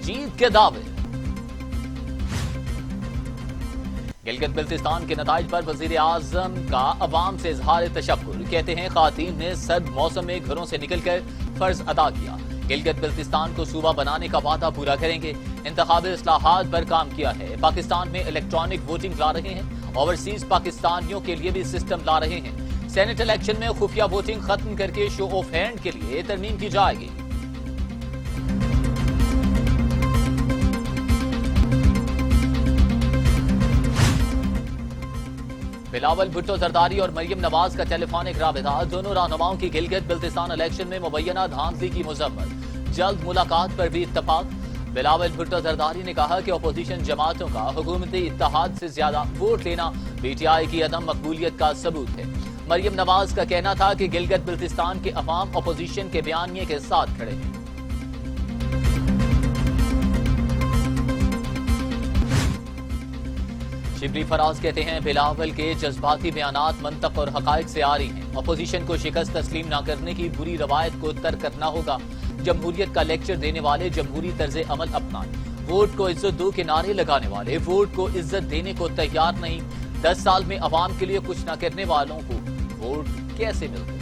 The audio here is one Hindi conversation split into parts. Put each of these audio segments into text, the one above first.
जीत के दावे। गिलगित बिल्तिस्तान के नताइज पर वजीर आजम का अवाम से इजहार तशक्कुर। कहते हैं खातीन ने सर्द मौसम में घरों से निकलकर फर्ज अदा किया। गिलगित बिल्तिस्तान को सूबा बनाने का वादा पूरा करेंगे। इंतखाबी इस्लाहात पर काम किया है। पाकिस्तान में इलेक्ट्रॉनिक वोटिंग ला रहे हैं। ओवरसीज पाकिस्तानियों के लिए भी सिस्टम ला रहे हैं। सेनेट इलेक्शन में खुफिया वोटिंग खत्म करके शो ऑफ हैंड के लिए तरमीम की जाएगी। बिलावल भुट्टो जरदारी और मरियम नवाज का टेलीफोनिक राबिता। दोनों रहनुमाओं की गिलगित बिल्तिस्तान इलेक्शन में मुबैना धांधली की मजम्मत। जल्द मुलाकात पर भी इत्तफाक। बिलावल भुट्टो जरदारी ने कहा कि अपोजिशन जमातों का हुकूमती इत्तेहाद से ज्यादा वोट लेना पीटीआई की अदम मकबूलियत का सबूत है। मरियम नवाज का कहना था कि गिलगित बिल्तिस्तान के अवाम अपोजिशन के बयानिए के साथ खड़े हैं। शिबली फराज कहते हैं बिलावल के जज्बाती बयानात मंतक और हकायक से आ रही हैं। अपोजिशन को शिकस्त तस्लीम न करने की बुरी रवायत को तर्क करना होगा। जमहूरियत का लेक्चर देने वाले जमहूरी तर्ज अमल अपनाएं। वोट को इज्जत दो के नारे लगाने वाले वोट को इज्जत देने को तैयार नहीं। 10 साल में अवाम के लिए कुछ न करने वालों को वोट कैसे मिलते?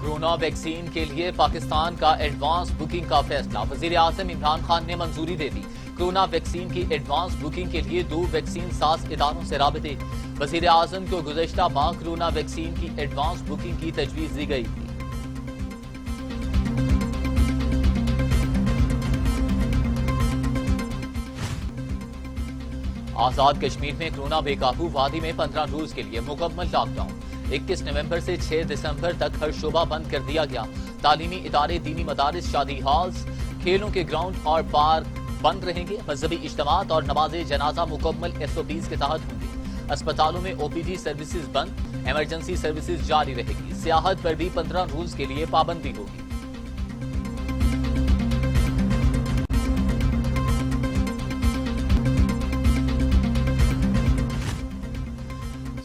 कोरोना वैक्सीन के लिए पाकिस्तान का एडवांस बुकिंग का फैसला। वजीर आजम इमरान खान ने मंजूरी दे दी। कोरोना वैक्सीन की एडवांस बुकिंग के लिए 2 वैक्सीन साज इदारों से राबिते। वजीर आजम को गुज़श्ता माह कोरोना वैक्सीन की एडवांस बुकिंग की तजवीज दी गई थी। आजाद कश्मीर में कोरोना बेकाबू। वादी में 15 रोज के लिए मुकम्मल लॉकडाउन। 21 नवंबर से 6 दिसंबर तक हर शोबा बंद कर दिया गया। तालीमी इदारे, दीनी मदारिस, शादी हॉल्स, खेलों के ग्राउंड और पार्क बंद रहेंगे। मजहबी इज्तिमात और नमाज जनाजा मुकम्मल SOPs के तहत होंगे। अस्पतालों में OPD सर्विसेज बंद। इमरजेंसी सर्विसेज जारी रहेगी। सियाहत पर भी 15 रोज के लिए पाबंदी होगी।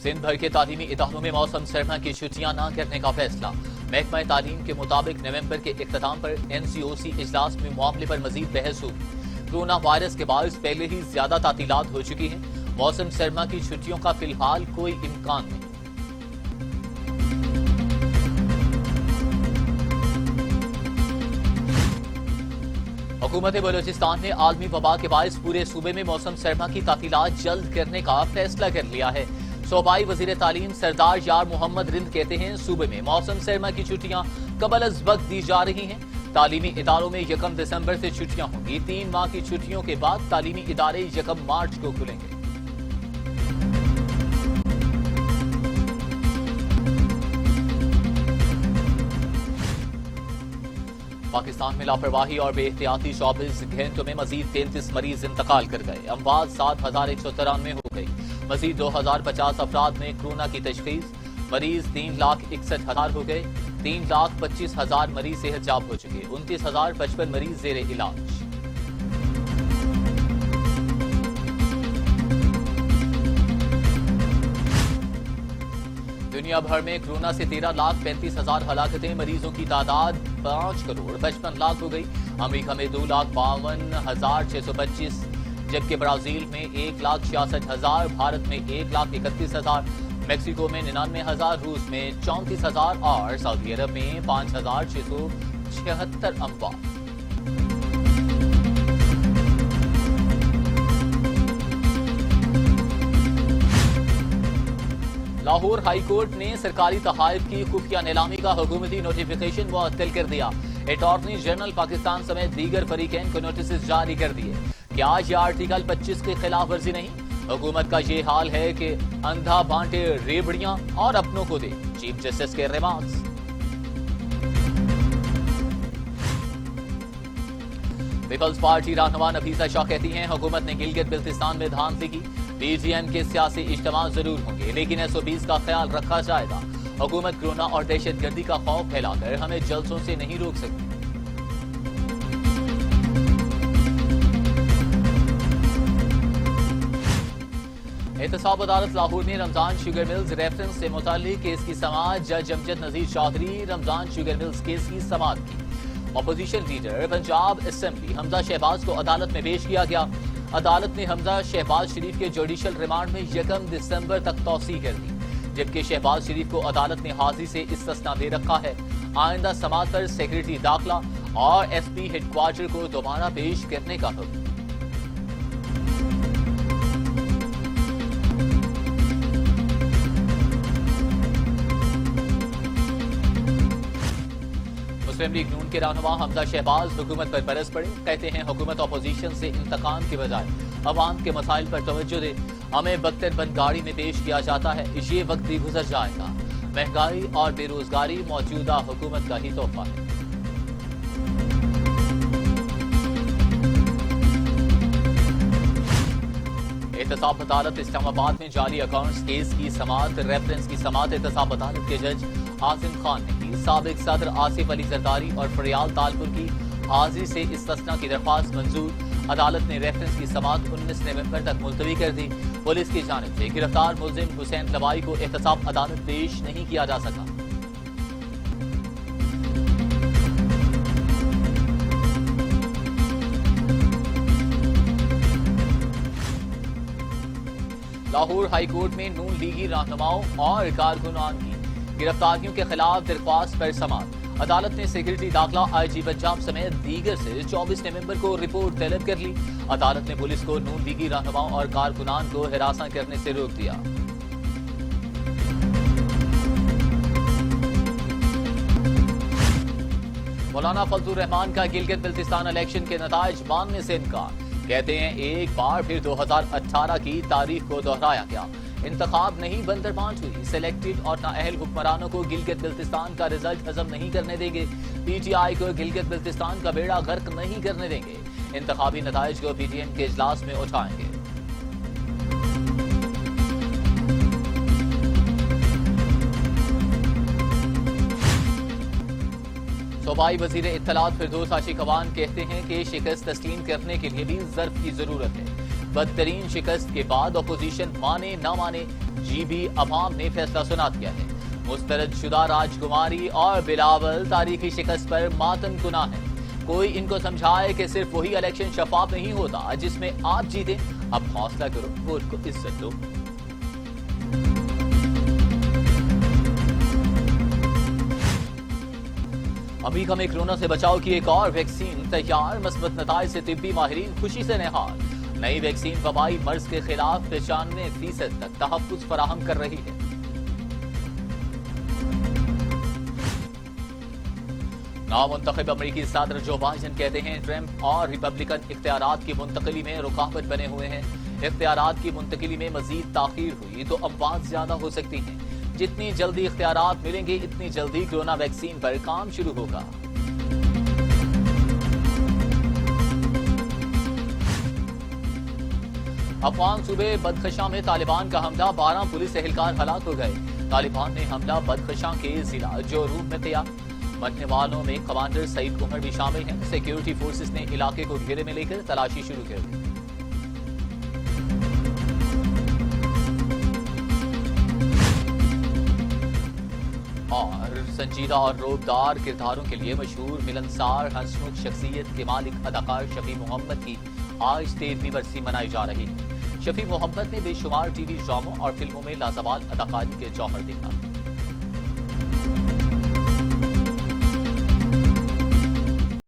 सिंध भर के तालीमी इदारों में मौसम सरमा की छुट्टियां न करने का फैसला। महकमा तालीम के मुताबिक नवंबर के इख्तिताम पर NCOC इजलास में मामले पर मजीद बहस होगी। कोरोना वायरस के बायस पहले ही ज्यादा तातीलात हो चुकी हैं। मौसम सरमा की छुट्टियों का फिलहाल कोई इम्कान नहीं। हुकूमत बलोचिस्तान ने आलमी वबा के बायस पूरे सूबे में मौसम सरमा की तातीलात जल्द करने का फैसला कर लिया है। सूबाई वजीर तालीम सरदार यार मोहम्मद रिंद कहते हैं सूबे में मौसम सरमा की छुट्टियां कबल अज वक्त दी जा रही हैं। तालीमी इदारों में 1 दिसंबर से छुट्टियां होंगी। 3 माह की छुट्टियों के बाद तालीमी इदारे 1 मार्च को खुलेंगे। पाकिस्तान में लापरवाही और बेहतियाती 24 घंटों में मजीद 33 मरीज इंतकाल कर गए। अमवात 7,193 हो गई। मजीद 2,050 अफराद में कोरोना की तशखीस। मरीज 3,61,000 हो गए। 3,25,000 मरीज सेहतयाब हो चुके। 29,055 मरीज जेर इलाज। दुनिया भर में कोरोना से 13,35,000 हलाकतें। मरीजों की तादाद 5,55,00,000 हो गई। अमेरिका में 2,52,625, जबकि ब्राजील में 1,66,000, भारत में 1,31,000, मेक्सिको में 99,000, रूस में 34,000 और सऊदी अरब में 5,676 अमवात। लाहौर हाईकोर्ट ने सरकारी तहाइफ की खुफिया नीलामी का हुकूमती नोटिफिकेशन मुअत्तल कर दिया। अटॉर्नी जनरल पाकिस्तान समेत दीगर फरीकैन को नोटिस जारी कर दिए। क्या यह आर्टिकल 25 की खिलाफ वर्जी नहीं? हुकूमत का ये हाल है कि अंधा बांटे रेबड़ियां और अपनों को दे। चीफ जस्टिस के रिमार्क्स। पीपल्स पार्टी रहनुमा नफीसा शाह कहती हैं हुकूमत ने गिलगित बिल्तिस्तान में धांधली की। PGM के सियासी इज्तिमा जरूर होंगे लेकिन SOPs का ख्याल रखा जाएगा। हुकूमत कोरोना और दहशतगर्दी का खौफ फैलाकर हमें जलसों से नहीं रोक सकती। एहतसाब अदालत लाहौर ने रमजान शुगर मिल्स रेफरेंस से मुताल्लिक केस की समाअत जज Amjad Nazir Chaudhry Ramzan sugar mills case की समाअत की। Opposition leader Punjab assembly Hamza Shahbaz को अदालत में पेश किया गया। अदालत ने हमजा शहबाज शरीफ के जुडिशल रिमांड में 1 दिसंबर तक तौसीह कर दी, जबकि शहबाज शरीफ को अदालत ने हाजिरी से इस्तिस्ना दे रखा है। आइंदा समाअत पर सेक्रेटरी दाखिला और SP हेडक्वार्टर को दोबारा पेश करने का हुक्म। मुस्लिम लीग नून के रहनुमा हमजा शहबाज हुकूमत पर बरस पड़े। कहते हैं हुकूमत अपोजिशन से इंतकाम के बजाय अवाम के मसाइल पर तवज्जो दे। हमें बख्तर बंद गाड़ी में पेश किया जाता है, ये वक्त भी गुजर जाएगा। महंगाई और बेरोजगारी मौजूदा हुकूमत का ही तोहफा है। एहतसाब अदालत इस्लामाबाद में जाली अकाउंट्स केस की समाअत रेफरेंस की समाअत एहतसाब अदालत के जज आसिम खान ने की। साबिक सदर आसिफ अली जरदारी और फरियाल तालपुर की हाजिरी से इस्तिस्ना की दरख्वास्त मंजूर। अदालत ने रेफरेंस की समाअत 19 नवंबर तक मुलतवी कर दी। पुलिस की जानिब से गिरफ्तार मुलजिम हुसैन लवाई को एहतसाब अदालत पेश नहीं किया जा सका। लाहौर हाई कोर्ट में नून लीगी रहनुमाओं और कारकुनान की गिरफ्तारियों के खिलाफ दरख्वास्त पर समाअत। अदालत ने सेक्रेटरी दाखिला IG पंजाब समेत दीगर से 24 नवंबर को रिपोर्ट तलब कर ली। अदालत ने पुलिस को नून लीगी रहनुमाओं और कारकुनान को हिरासत करने से रोक दिया। मौलाना फजलुर रहमान का गिलगित बिल्तिस्तान इलेक्शन के नताइज मानने से इनकार। कहते हैं एक बार फिर 2018 की तारीख को दोहराया गया। इंतखाब नहीं बंदरबांट हुई। सिलेक्टेड और नाअहल हुक्मरानों को गिलगित बिल्तिस्तान का रिजल्ट हजम नहीं करने देंगे। PTI को गिलगित बिल्तिस्तान का बेड़ा गर्क नहीं करने देंगे। इंतखाबी नताइज को PTM के इजलास में उठाएंगे। सूबाई वजीर इत्तलात फिरदौस आशिकवान कहते हैं कि शिकस्त तस्लीम करने के लिए भी ज़र्फ की जरूरत है। बदतरीन शिकस्त के बाद अपोजिशन माने न माने GB अवाम ने फैसला सुना दिया है। मुस्तरद शुदा राजकुमारी और बिलावल तारीखी शिकस्त पर मातम गुना है। कोई इनको समझाए कि सिर्फ वही इलेक्शन शफाफ नहीं होता जिसमें आप जीते। अब हौसला करो, वोट को इज्जत दो। अमेरिका में कोरोना से बचाव की एक और वैक्सीन तैयार। मस्बत नताइज से तिब्बी माहिरीन खुशी से निहाल। नई वैक्सीन वबाई मर्ज के खिलाफ 95% तक तहफ्फुज फराहम कर रही है। नामुंतखब अमरीकी सदर जो बाइडेन कहते हैं ट्रंप और रिपब्लिकन इख्तियारात की मुंतकली में रुकावट बने हुए हैं। इख्तियारात की मुंतकली में मजीद ताखीर हुई तो अमवात ज्यादा हो सकती हैं। जितनी जल्दी इख्तियारात मिलेंगे इतनी जल्दी कोरोना वैक्सीन पर काम शुरू होगा। अफगान सूबे बदखशां में तालिबान का हमला, 12 पुलिस एहलकार हलाक हो गए। तालिबान ने हमला बदखशां के जिला जोरूम में किया। मरने वालों में कमांडर सईद उमर भी शामिल हैं। सिक्योरिटी फोर्सेस ने इलाके को घेरे में लेकर तलाशी शुरू कर दी। और संजीदा और रोबदार किरदारों के लिए मशहूर मिलनसार हंसमुख शख्सियत के मालिक अदाकार शफी मोहम्मद की आज 13वीं बरसी मनाई जा रही है। शफी मोहम्मद ने बेशुमार TV ड्रामों और फिल्मों में लाजवाब अदाकारी के जौहर देखा।